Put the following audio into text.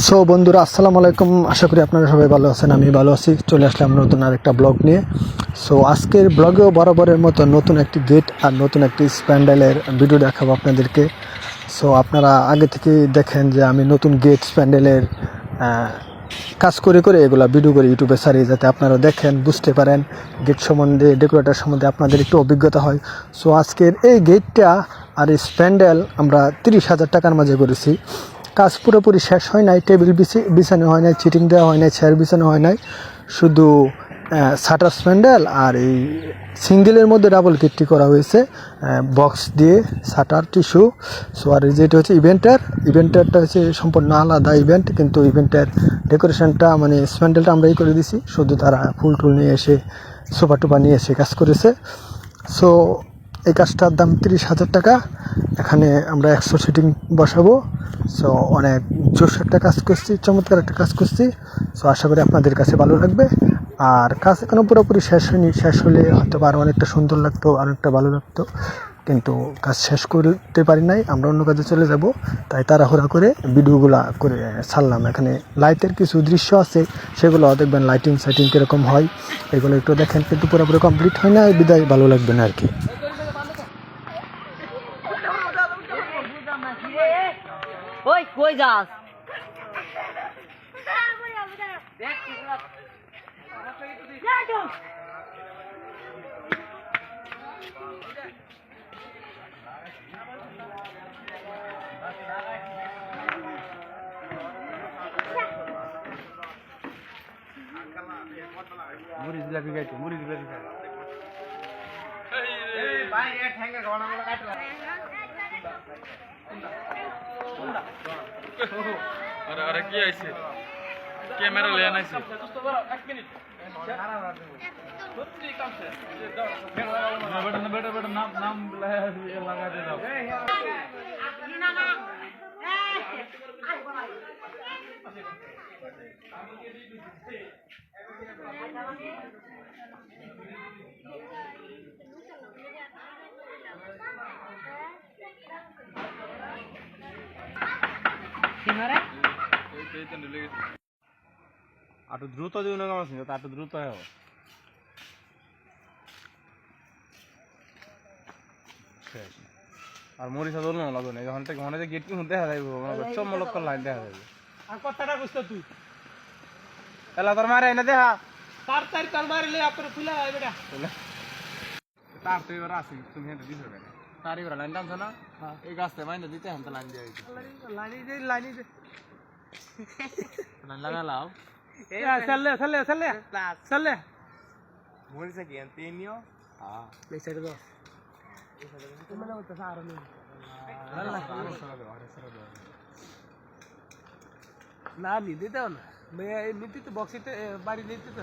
So বন্ধুরা আসসালামু আলাইকুম, আশা করি আপনারা সবাই ভালো আছেন। আমি ভালো আছি। চলে আসলাম নতুন আরেকটা ব্লগ নিয়ে। সো আজকের ব্লগেও বরাবরের মতো নতুন একটি গেট আর নতুন একটি স্প্যান্ডেলের ভিডিও দেখাবো আপনাদেরকে। সো আপনারা আগে থেকে দেখেন যে আমি নতুন গেট স্প্যান্ডেলের কাজ করে করে এগুলো ভিডিও করে ইউটিউবে ছাড়ি, যাতে আপনারা দেখেন, বুঝতে পারেন গেট সম্বন্ধে, ডেকোরেটর সম্বন্ধে আপনাদের একটু অভিজ্ঞতা হয়। সো আজকের এই গেটটা আর এই স্প্যান্ডেল আমরা 30,000 টাকার মাঝে করেছি। কাজ পুরোপুরি শেষ হয় নাই, টেবিল বিছানো হয় নাই, চিটিং দেওয়া হয় নাই, চেয়ার বিছানো হয় নাই, শুধু শাটার স্প্যান্ডেল আর এই সিঙ্গেলের মধ্যে ডাবল গেটটি করা হয়েছে বক্স দিয়ে, শাটার টিস্যু। সো আর যেটা হচ্ছে ইভেন্টারটা হচ্ছে সম্পূর্ণ আলাদা ইভেন্ট, কিন্তু ইভেন্টের ডেকোরেশনটা মানে স্প্যান্ডেলটা আমরাই করে দিছি, শুধু তারা ফুল টুল নিয়ে এসে সোফা টোপা নিয়ে এসে কাজ করেছে। সো এই কাজটার দাম 30,000 টাকা। এখানে আমরা 100 সিটিং বসাবো। সো অনেক জোশ একটা কাজ করছি, চমৎকার একটা কাজ করছি। সো আশা করি আপনাদের কাছে ভালো লাগবে। আর কাজ এখনও পুরোপুরি শেষ হয়নি, শেষ হলে হয়তো আরও অনেকটা সুন্দর লাগতো, অনেকটা ভালো লাগতো, কিন্তু কাজ শেষ করতে পারি নাই, আমরা অন্য কাজে চলে যাব, তাই তাড়াহুড়া করে ভিডিওগুলা করে ছাড়লাম। এখানে লাইটের কিছু দৃশ্য আছে, সেগুলো দেখবেন, লাইটিং সাইটিং কীরকম হয় এগুলো একটু দেখেন, কিন্তু পুরোপুরি কমপ্লিট হয় না, বিদায় ভালো লাগবে না আর কি। ওই কই যাস? মুড়ি জিলাপি খাইতো, মুড়ি জিলাপি খাই। अरे अरे কি আইছে ক্যামেরা লেন আইছে বেটা বেটা বেটা নাম নাম লাগা দে দাও আটু দ্রুত জীবন কাম আছে, আটু দ্রুত হয়। আর মরিচ দল না লাগবে না, যখন থেকে মনে হয় গেট কি দেখা যাইব, সব মলক লাইন দেখা যাবে। আর কথাটা বুঝতো তুই এলা তোর মারে এনে দেখা তাড়াতাড়ি তার মারিলে আপনার খুলে যায় বেটা। তার তো এবার আসি, তুমি হেঁটে দিতে হবে না তার এবার লাইন টানছো না, এই গাছতে মাইনে দিতে হাম তো লাইন দিয়ে লাইনি লাইন লাগালাও। চলে চলে চলে চলে মরিচ কি এনতে নিও। হ্যাঁ এই সাইডে দাও। মানে ওটা আর নেই না নিতে দাও না, নিতে তো বক্সিতে বাড়ি নিতে তো